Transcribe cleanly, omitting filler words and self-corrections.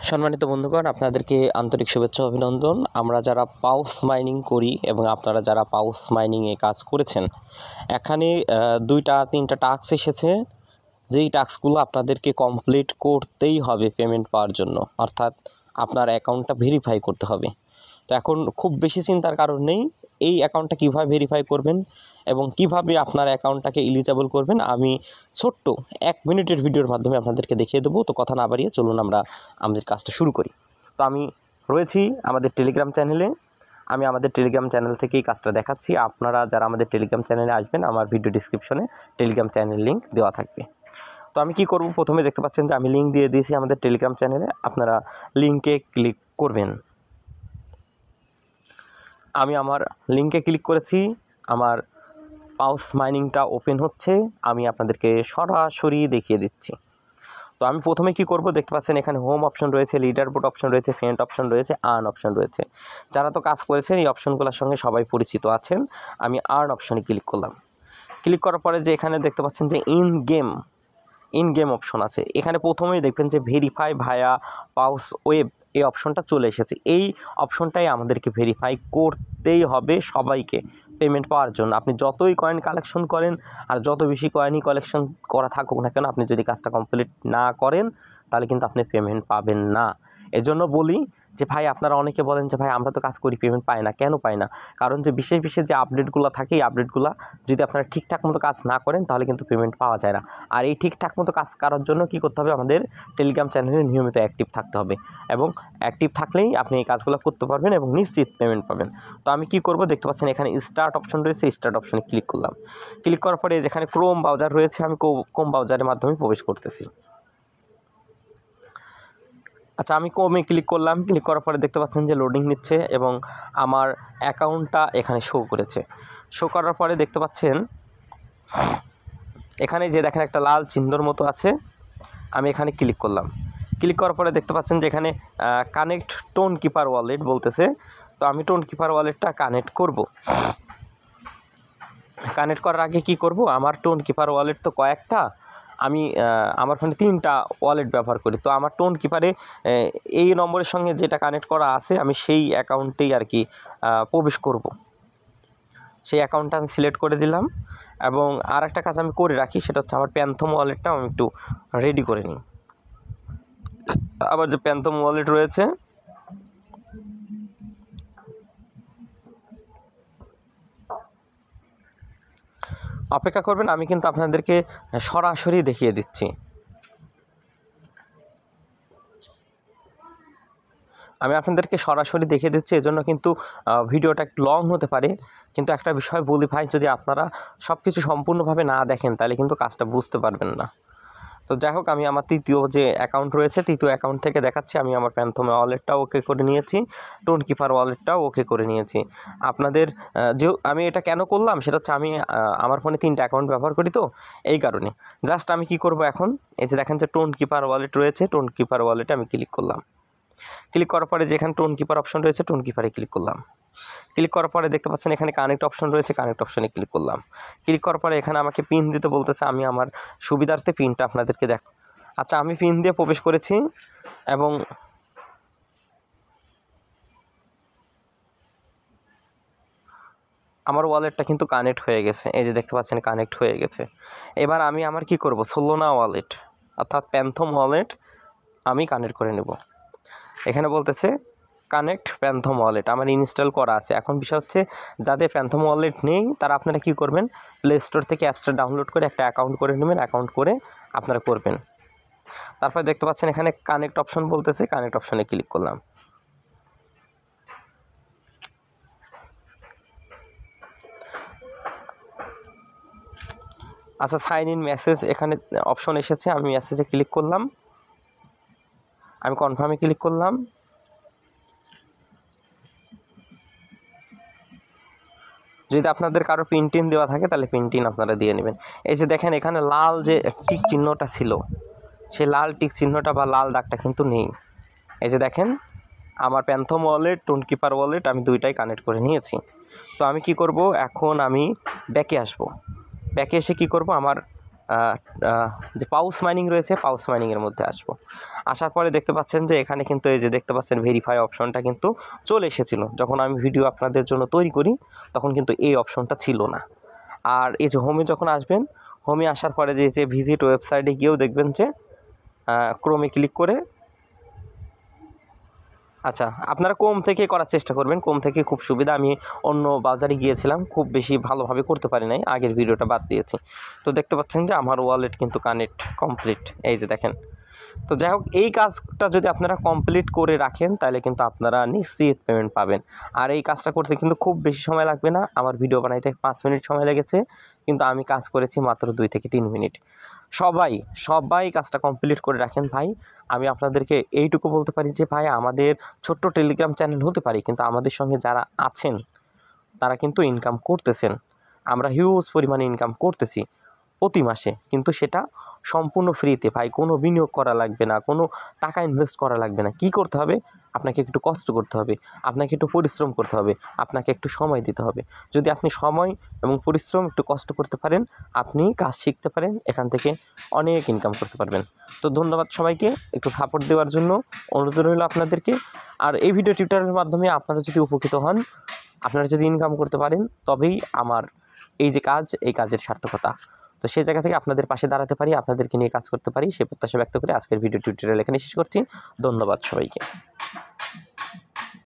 সম্মানিত বন্ধুগণ, আপনাদেরকে আন্তরিক শুভেচ্ছা অভিনন্দন। আমরা যারা পাউস মাইনিং করি এবং আপনারা যারা পাউস মাইনিংয়ে কাজ করেছেন, এখানে 2-3টা টাস্ক এসেছে, যেই টাস্কগুলো আপনাদেরকে কমপ্লিট করতেই হবে পেমেন্ট পাওয়ার জন্য, অর্থাৎ আপনার অ্যাকাউন্টটা ভেরিফাই করতে হবে। তো এখন খুব বেশি চিন্তার কারণ নেই, এই অ্যাকাউন্টটা কীভাবে ভেরিফাই করবেন এবং কিভাবে আপনার অ্যাকাউন্টটাকে এলিজিবল করবেন আমি ছোট্ট 1 মিনিটের ভিডিওর মাধ্যমে আপনাদেরকে দেখিয়ে দেবো। তো কথা না বাড়িয়ে চলুন আমরা আমাদের কাজটা শুরু করি। তো আমি রয়েছি আমাদের টেলিগ্রাম চ্যানেলে, আমি আমাদের টেলিগ্রাম চ্যানেল থেকেই কাজটা দেখাচ্ছি। আপনারা যারা আমাদের টেলিগ্রাম চ্যানেলে আসবেন, আমার ভিডিও ডিসক্রিপশনে টেলিগ্রাম চ্যানেল লিঙ্ক দেওয়া থাকবে। তো আমি কি করব, প্রথমে দেখতে পাচ্ছেন যে আমি লিঙ্ক দিয়ে দিয়েছি আমাদের টেলিগ্রাম চ্যানেলে, আপনারা লিঙ্কে ক্লিক করবেন। আমি আমার লিঙ্কে ক্লিক করেছি, আমার পাউস মাইনিংটা ওপেন হচ্ছে, আমি আপনাদেরকে সরাসরি দেখিয়ে দিচ্ছি। তো আমি প্রথমে কি করব, দেখতে পাচ্ছেন এখানে হোম অপশন রয়েছে, লিডার বোর্ড অপশন রয়েছে, ফ্রেন্ড অপশন রয়েছে, আর্ন অপশন রয়েছে। যারা তো কাজ করেছেন এই অপশনগুলোর সঙ্গে সবাই পরিচিত আছেন। আমি আর্ন অপশনে ক্লিক করলাম। ক্লিক করার পরে যে এখানে দেখতে পাচ্ছেন যে ইন গেম অপশন আছে, এখানে প্রথমেই দেখবেন যে ভেরিফাই ভায়া পাউস ওয়েব এই অপশনটা চলে এসেছে। এই অপশনটাই আমাদেরকে ভেরিফাই করতেই হবে সবাইকে পেমেন্ট পাওয়ার জন্য। আপনি যতই কয়েন কালেকশন করেন আর যত বেশি কয়েনই কালেকশন করা থাকুক না কেন, আপনি যদি কাজটা কমপ্লিট না করেন তাহলে কিন্তু আপনি পেমেন্ট পাবেন না। এজন্য বলি যে ভাই, আপনারা অনেকে বলেন যে ভাই আমরা তো কাজ করি পেমেন্ট পাই না, কেন পাই না? কারণ যে বিশেষ যে আপডেটগুলো থাকে, এই আপডেটগুলো যদি আপনারা ঠিকঠাক মতো কাজ না করেন তাহলে কিন্তু পেমেন্ট পাওয়া যায় না। আর এই ঠিকঠাক মতো কাজ করার জন্য কী করতে হবে, আমাদের টেলিগ্রাম চ্যানেলে নিয়মিত অ্যাক্টিভ থাকতে হবে, এবং অ্যাক্টিভ থাকলেই আপনি এই কাজগুলো করতে পারবেন এবং নিশ্চিত পেমেন্ট পাবেন। তো আমি কি করব, দেখতে পাচ্ছেন এখানে স্টার্ট অপশন রয়েছে, স্টার্ট অপশনে ক্লিক করলাম। ক্লিক করার পরে যেখানে ক্রোম ব্রাউজার রয়েছে, আমি ক্রোম ব্রাউজারের মাধ্যমে প্রবেশ করতেছি। আচ্ছা, আমি ক্রোমে ক্লিক করলাম। ক্লিক করার পরে দেখতে পাচ্ছেন যে লোডিং নিচ্ছে এবং আমার অ্যাকাউন্টটা এখানে শো করেছে। শো করার পরে দেখতে পাচ্ছেন এখানে যে দেখেন একটা লাল চিহ্নর মতো আছে, আমি এখানে ক্লিক করলাম। ক্লিক করার পরে দেখতে পাচ্ছেন যে এখানে কানেক্ট টোন কিপার ওয়ালেট বলতেছে। তো আমি টোন কিপার ওয়ালেটটা কানেক্ট করব। কানেক্ট করার আগে কি করব, আমার টোন কিপার ওয়ালেট তো কয়েকটা, আমি আমার ফোনে 3টা ওয়ালেট ব্যবহার করি। তো আমার টোন কিপারে এই নম্বরের সঙ্গে যেটা কানেক্ট করা আছে, আমি সেই অ্যাকাউন্টেই আর কি প্রবেশ করব। সেই অ্যাকাউন্টটা আমি সিলেক্ট করে দিলাম। এবং আর একটা কাজ আমি করে রাখি, সেটা হচ্ছে আমার প্যান্থম ওয়ালেটটা আমি একটু রেডি করে নিই। আবার যে প্যান্থম ওয়ালেট রয়েছে, অপেক্ষা করবেন, আমি কিন্তু আপনাদেরকে সরাসরি দেখিয়ে দিচ্ছি। আমি আপনাদেরকে সরাসরি দেখিয়ে দিচ্ছি, এজন্য কিন্তু ভিডিওটা একটু লং হতে পারে। কিন্তু একটা বিষয় বলি ভাই, যদি আপনারা সব কিছু সম্পূর্ণভাবে না দেখেন তাহলে কিন্তু কাজটা বুঝতে পারবেন না। তো যাই হোক, আমি আমার তৃতীয় যে অ্যাকাউন্ট রয়েছে, তৃতীয় অ্যাকাউন্ট থেকে দেখাচ্ছি। আমি আমার প্যান্থম ওয়ালেটটাও ওকে করে নিয়েছি, টোন কিপার ওয়ালেটটাও ওকে করে নিয়েছি। আপনাদের যে আমি এটা কেন করলাম, সেটা হচ্ছে আমি আমার ফোনে 3টা অ্যাকাউন্ট ব্যবহার করি, তো এই কারণে। জাস্ট আমি কি করব এখন, এই যে দেখেন যে টোন কিপার ওয়ালেট রয়েছে, টোন কিপার ওয়ালেটে আমি ক্লিক করলাম। ক্লিক করার পরে যেখানে টোন কিপার অপশন রয়েছে, টোন কিপারে ক্লিক করলাম। ক্লিক করার পরে দেখতে পাচ্ছেন এখানে কানেক্ট অপশন রয়েছে, কানেক্ট অপশনে ক্লিক করলাম। ক্লিক করার পরে এখানে আমাকে পিন দিতে বলতেছে, আমি আমার সুবিধার্থে পিনটা আপনাদেরকে দেখ। আচ্ছা, আমি পিন দিয়ে প্রবেশ করেছি এবং আমার ওয়ালেটটা কিন্তু কানেক্ট হয়ে গেছে। এই যে দেখতে পাচ্ছেন কানেক্ট হয়ে গেছে। এবার আমি আমার কি করব, সোলোনা ওয়ালেট অর্থাৎ প্যান্থম ওয়ালেট আমি কানেক্ট করে নেব। এখানে বলতেছে কানেক্ট প্যান্থম ওয়ালেট, আমার ইনস্টল করা আছে। এখন বিষয় হচ্ছে, যাদের প্যান্থম ওয়ালেট নেই তারা আপনারা কী করবেন, প্লে স্টোর থেকে অ্যাপসটা ডাউনলোড করে একটা অ্যাকাউন্ট করে নেবেন। অ্যাকাউন্ট করে আপনারা করবেন। তারপরে দেখতে পাচ্ছেন এখানে কানেক্ট অপশন বলতেছে, কানেক্ট অপশনে ক্লিক করলাম। আচ্ছা, সাইন ইন মেসেজ এখানে অপশন এসেছে, আমি মেসেজে ক্লিক করলাম, আমি কনফার্মে ক্লিক করলাম। যদি আপনাদের কারো পিন দেওয়া থাকে তাহলে পিন আপনারা দিয়ে নেবেন। এই যে দেখেন এখানে লাল যে টিক চিহ্নটা ছিল, সেই লাল টিক চিহ্নটা বা লাল দাগটা কিন্তু নেই। এই যে দেখেন আমার phantom wallet, tone keeper wallet আমি 2টাই কানেক্ট করে নিয়েছি। তো আমি কি করব, এখন আমি ব্যাকে আসব। ব্যাকে এসে কি করব, আমার যে পাউস মাইনিং রয়েছে পাউস মাইনিংয়ের মধ্যে আসবো। আসার পরে দেখতে পাচ্ছেন যে এখানে কিন্তু এই যে দেখতে পাচ্ছেন ভেরিফাই অপশনটা কিন্তু চলে এসেছিলো। যখন আমি ভিডিও আপনাদের জন্য তৈরি করি তখন কিন্তু এই অপশনটা ছিল না। আর এই যে হোমে যখন আসবেন, হোমে আসার পরে যে ভিজিট ওয়েবসাইটে গিয়েও দেখবেন যে ক্রোমে ক্লিক করে, আচ্ছা আপনারা ক্রোম থেকে করার চেষ্টা করবেন, ক্রোম থেকে খুব সুবিধা। আমি অন্য ব্রাউজারে গিয়েছিলাম, খুব বেশি ভালোভাবে করতে পারি নাই, আগের ভিডিওটা বাদ দিয়েছি। তো দেখতে পাচ্ছেন যে আমার ওয়ালেট কিন্তু কানেক্ট কমপ্লিট, এই যে দেখেন। তো যাই হোক, এই কাজটা যদি আপনারা কমপ্লিট করে রাখেন তাহলে কিন্তু আপনারা নিশ্চিত পেমেন্ট পাবেন। আর এই কাজটা করতে কিন্তু খুব বেশি সময় লাগবে না, আমার ভিডিও বানাইতে 5 মিনিট সময় লেগেছে, কিন্তু আমি কাজ করেছি মাত্র 2 থেকে 3 মিনিট। সবাই কাজটা কমপ্লিট করে রাখেন ভাই। আমি আপনাদেরকে এইটুকু বলতে পারি যে ভাই, আমাদের ছোট্ট টেলিগ্রাম চ্যানেল হতে পারে, কিন্তু আমাদের সঙ্গে যারা আছেন তারা কিন্তু ইনকাম করতেছেন। আমরা হিউজ পরিমাণে ইনকাম করতেছি প্রতি মাসে, কিন্তু সেটা সম্পূর্ণ ফ্রিতে ভাই। কোনো বিনিয়োগ করা লাগবে না, কোনো টাকা ইনভেস্ট করা লাগবে না। কি করতে হবে? আপনাকে একটু কষ্ট করতে হবে, আপনাকে একটু পরিশ্রম করতে হবে, আপনাকে একটু সময় দিতে হবে। যদি আপনি সময় এবং পরিশ্রম একটু কষ্ট করতে পারেন, আপনি কাজ শিখতে পারেন, এখান থেকে অনেক ইনকাম করতে পারবেন। তো ধন্যবাদ সবাইকে একটু সাপোর্ট দেওয়ার জন্য, অনুরোধ রইল আপনাদেরকে। আর এই ভিডিও টিউটোরিয়ালের মাধ্যমে আপনারা যদি উপকৃত হন, আপনারা যদি ইনকাম করতে পারেন, তবেই আমার এই যে কাজ, এই কাজের সার্থকতা। তো সেই জায়গা থেকে আপনাদের পাশে দাঁড়াতে পারি, আপনাদেরকে নিয়ে কাজ করতে পারি, সে প্রত্যাশা ব্যক্ত করে আজকের ভিডিও টিউটোরিয়াল এখানে শেষ করছি। ধন্যবাদ সবাইকে।